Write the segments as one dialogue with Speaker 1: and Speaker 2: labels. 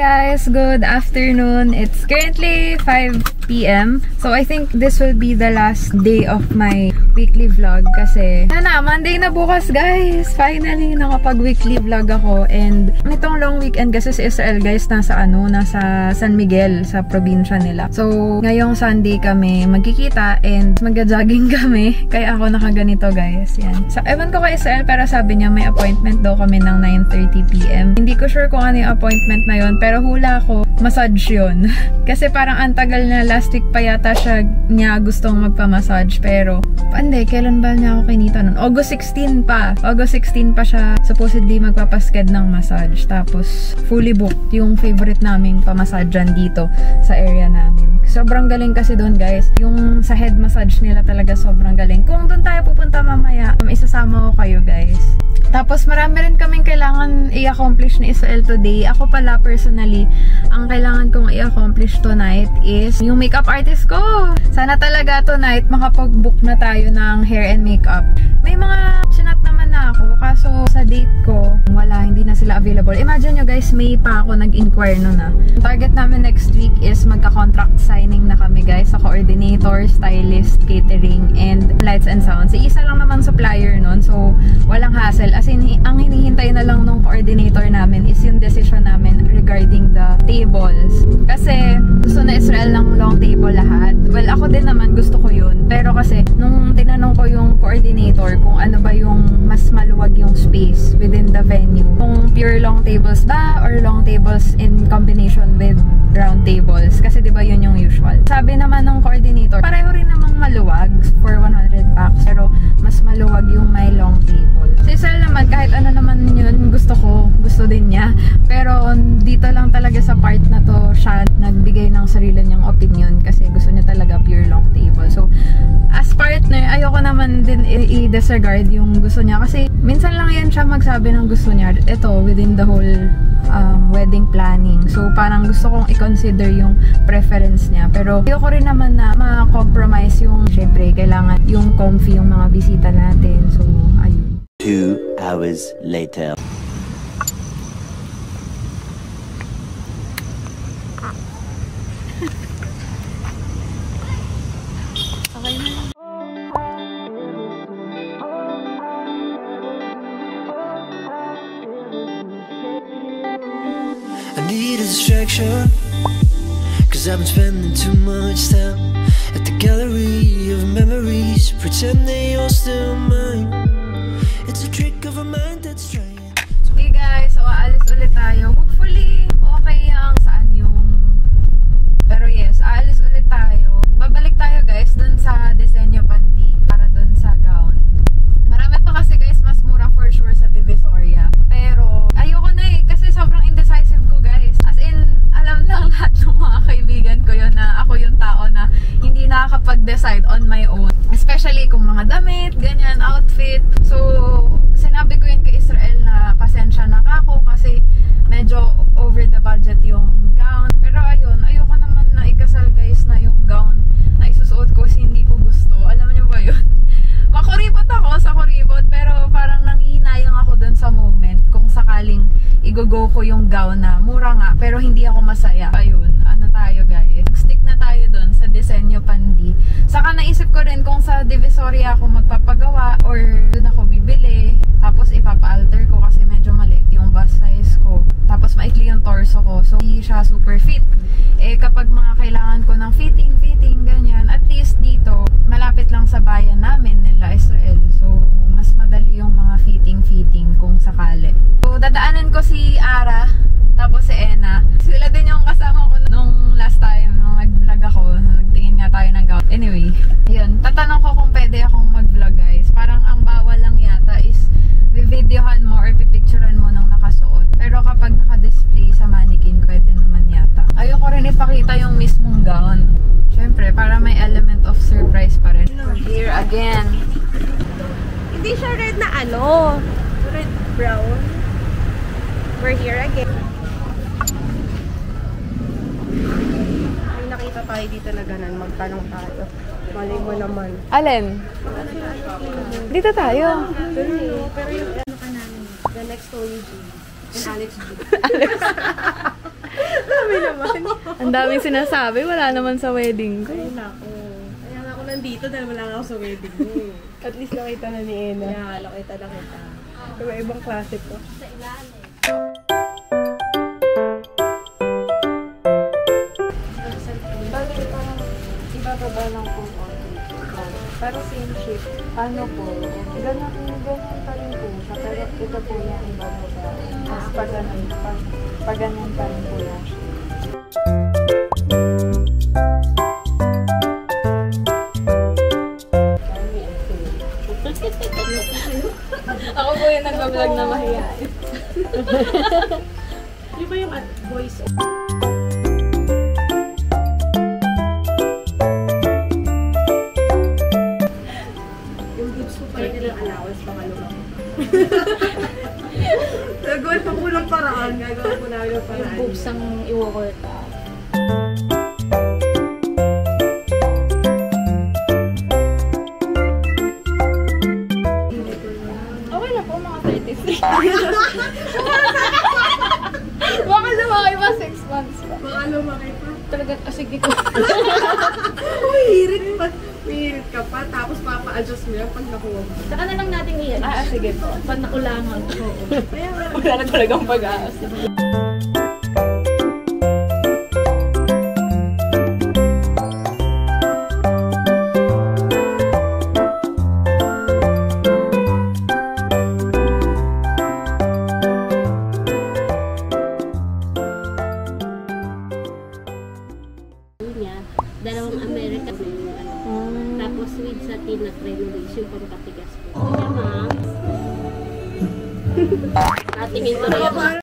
Speaker 1: guys, good afternoon. It's currently 5 p.m. So I think this will be the last day of my weekly vlog kasi Monday na bukas guys. Finally nakapag-weekly vlog ako, and nitong long weekend kasi sa Israel guys, nasa San Miguel sa probinsya nila. So ngayong Sunday kami magkikita and magja-jogging kami. Kaya ako nakaganito guys. Yan. So ewan ko kay Israel, pero sabi niya may appointment daw kami ng 9:30 p.m. Hindi ko sure kung ano yung appointment na yun, pero hula ko, massage yun. Kasi parang ang tagal na, last week pa yata niya gustong magpa-massage, pero hindi, kailan ba niya ako kinita nun? August 16 pa. August 16 pa siya supposedly magpapasked ng massage. Tapos fully booked yung favorite naming pa-massagean dito sa area namin. Sobrang galing kasi doon guys. Yung sa head massage nila talaga sobrang galing. Kung doon tayo pupunta mamaya, isasama ko kayo guys. Tapos marami rin kaming kailangan i-accomplish ni Israel today. Ako pala personally, ang kailangan kong i-accomplish tonight is yung makeup artist ko. Sana talaga tonight makapag-book na tayo ng hair and makeup. May mga chinat naman na ako, kaso sa date ko, wala, hindi na sila available. Imagine nyo guys, May pa ako nag-inquire nun na. Target namin next week is magka-contract signing na kami guys sa coordinator, stylist, catering, and lights and sounds. Isa lang naman supplier nun, so walang hassle. As in, ang hinihintay na lang nung coordinator namin is yung decision namin regarding the tables. Kasi gusto na Israel ng long table lahat. Well, ako din naman gusto ko yun. Pero kasi, nung tinanong ko yung coordinator kung ano ba yung mas maluwag yung space within the venue, kung pure long tables ba or long tables in combination with round tables. Kasi diba yun yung usual. Sabi naman ng coordinator, pareho rin namang maluwag for 100 packs. Pero mas maluwag yung may long table. Sa Israel naman, kahit ano naman yun, gusto din niya. Pero dito lang talaga sa part na to, siya nagbigay ng sarili niyang opinion kasi gusto niya talaga pure long table. So, as partner, ayoko naman din i-disregard yung gusto niya kasi minsan lang yan siya magsabi ng gusto niya. Ito, within the whole wedding planning. So, parang gusto kong i-consider yung preference niya. Pero, ayoko rin naman na ma-compromise yung, syempre, kailangan yung comfy yung mga bisita natin. So, ayun.
Speaker 2: 2 hours later.
Speaker 1: Okay na lang.
Speaker 3: I need a distraction, cause I've been spending too much time at the gallery of memories, pretend they all still mine. It's a trick of a mind that's trying.
Speaker 1: Hey guys, so aalis ulit tayo. Hopefully, okay ang saan yung... Pero yes, aalis ulit tayo. Babalik tayo guys dun sa Disenyo Pandi para dun sa gown. Marami pa kasi guys, mas mura for sure sa Divisoria. Pero ayoko na kasi sobrang indecisive ko guys. As in, alam lang lahat ng mga kaibigan ko yun na ako yung tao na hindi nakakapag-decide on my own. Especially kung mga damit, ganyan, outfit. So, sinabi ko yun kay Israel na pasensya na ako kasi medyo over the budget yung gown. Pero ayun, ayoko naman na ikasal guys na yung gown na isusuot ko kasi hindi ko gusto. Alam niyo ba yun? Makuripot ako sa kuripot, pero parang nanghihinayang ako dun sa moment kung sakaling i-go ko yung gown na mura nga pero hindi ako masaya. Ayun, ano tayo guys, stick na tayo dun sa Disenyo Pandi. Saka naisip ko rin kung sa Divisoria ako magpapagawa or dun ako bibili, tapos ipapa-alter ko kasi medyo maliit yung bust size ko, tapos maikli yung torso ko, so hindi siya super fit. Kapag mga kailangan ko ng fitting ganyan, at least dito malapit lang sa bayan namin nila Israel, so mas madali yung mga fitting kung sakali. So dadaanan ko si Ara tapos si Ena, sila din yung kasama ko nung last time nung nag-vlog ako, nagtingin nga tayo ng gown. Anyway, yun, tatanong ko kung pwede akong mag-vlog guys. Parang ang bawal lang yata is videohan mo or pipicturean mo ng nakasuot, pero kapag naka-display sa mannequin pwede naman yata. Ayoko rin ipakita yung mismong gown, syempre para may element of surprise pa rin. Here again.
Speaker 4: Hindi siya red na red brown. We're here again. May nakita tayo dito na ganun, magtanong tayo. Malay mo naman.
Speaker 1: Alin? Dito tayo.
Speaker 4: Pero yung ano ka namin, the next story G. And Alex G. Dami naman.
Speaker 1: Ang daming sinasabi, wala naman sa wedding ko.
Speaker 4: Ay, naku. Kaya nga ako nandito dahil wala nga ako sa wedding mo eh. At least nakita na ni Ena. Yeah, nakita. Iba-ibang klase ko. Sa ilalim.
Speaker 1: Ibababa lang po pero same shape. Ano po? Ganun pa rin po siya. Pero ito po yung ibababa. Mas pag ganun pa rin po yan siya. Ako po yung nag-vlog na mahihain.
Speaker 4: Di ba yung voice? Yung groups ko pala nilang allowance pangalawa. Gagawin pa po ng paraan. Gagawin po namin ng paraan.
Speaker 1: Yung boobs ang i-work out. Baka lumaki pa 6 months pa.
Speaker 4: Baka lumaki pa.
Speaker 1: Talaga kasi di ko.
Speaker 4: Hirit pa. Hirit ka pa. Tapos papa-adjust mo yan pag nakuha mo.
Speaker 1: Saka na lang natin iyan. Sige po. Pag nakulangan.
Speaker 4: Kaya
Speaker 1: wala na talagang pag-aasa.
Speaker 5: Dalawang American na yung ano. Tapos with satin at renovation pang katigas po. Kaya ma'am. Natingin ko rin.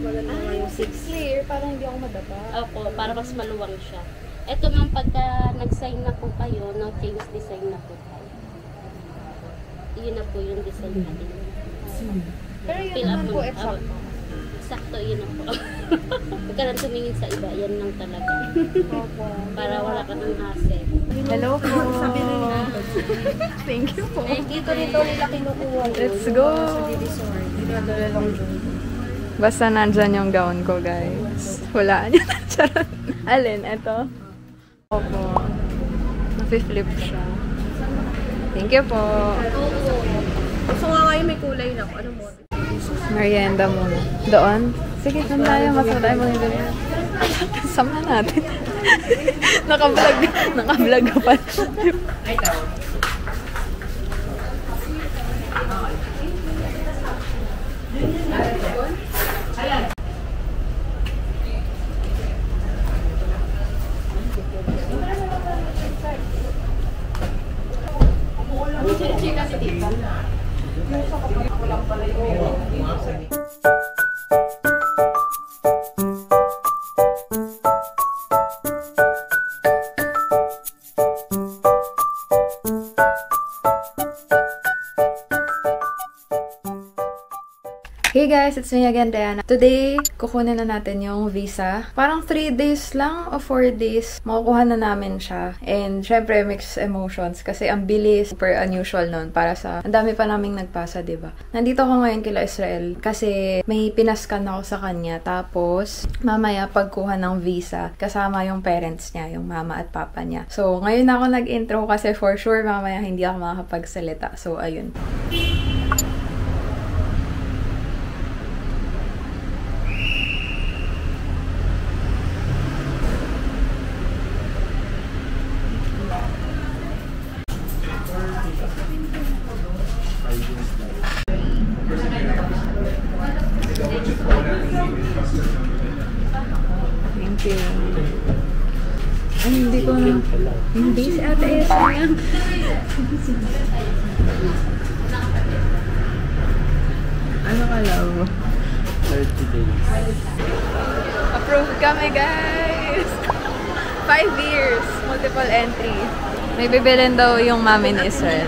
Speaker 4: wala na nga yung 6.
Speaker 1: Clear, parang hindi ako madapa.
Speaker 5: Opo, para mas maluwang siya. Ito ma'am, pagka nag-sign na po kayo, change design na po tayo. Yun na po yung design natin.
Speaker 1: Pero yun
Speaker 5: Fill up
Speaker 1: naman po
Speaker 5: mo.
Speaker 1: exact.
Speaker 5: Sakto, yun na po. Huwag ka lang tumingin sa iba, yan lang talaga. Para wala ka ng hassle.
Speaker 1: Hello po.
Speaker 4: Sabi rin natin.
Speaker 1: Thank you po.
Speaker 5: Dito nito nila kinukuha yun.
Speaker 1: Let's go.
Speaker 4: Resort. Dinadala lang dun.
Speaker 1: Basta nandyan yung gown ko, guys. Hulaan nyo na. Charot. Alin? Ito? Opo. Nafi-flip siya. Thank you po.
Speaker 4: Gusto nga ngayon may kulay na ako. Ano mo?
Speaker 1: Merienda muna. Doon? Sige, saan tayo? Mas tayo mga ganyan. Sama natin. Naka-vlog ka pa. Hey guys, it's me again, Diana. Today, kukunin na natin yung visa. Parang 3 days lang o 4 days, makukuha na namin siya. And syempre, mixed emotions kasi ang bilis, super unusual nun para sa, ang dami pa naming nagpasa, diba? Nandito ako ngayon kila Israel kasi may pinaskan ako sa kanya. Tapos, mamaya pagkuha ng visa, kasama yung parents niya, yung mama at papa niya. So, ngayon ako nag-intro kasi for sure, mamaya hindi ako makakapagsalita. So, ayun. Thank you. Ay, hindi ko na. Hindi si Ate Esa yan. Ano ka lang?
Speaker 2: 30 days.
Speaker 1: Approved kami, guys! 5 years. Multiple entry. May bibilin daw yung mami ni Israel.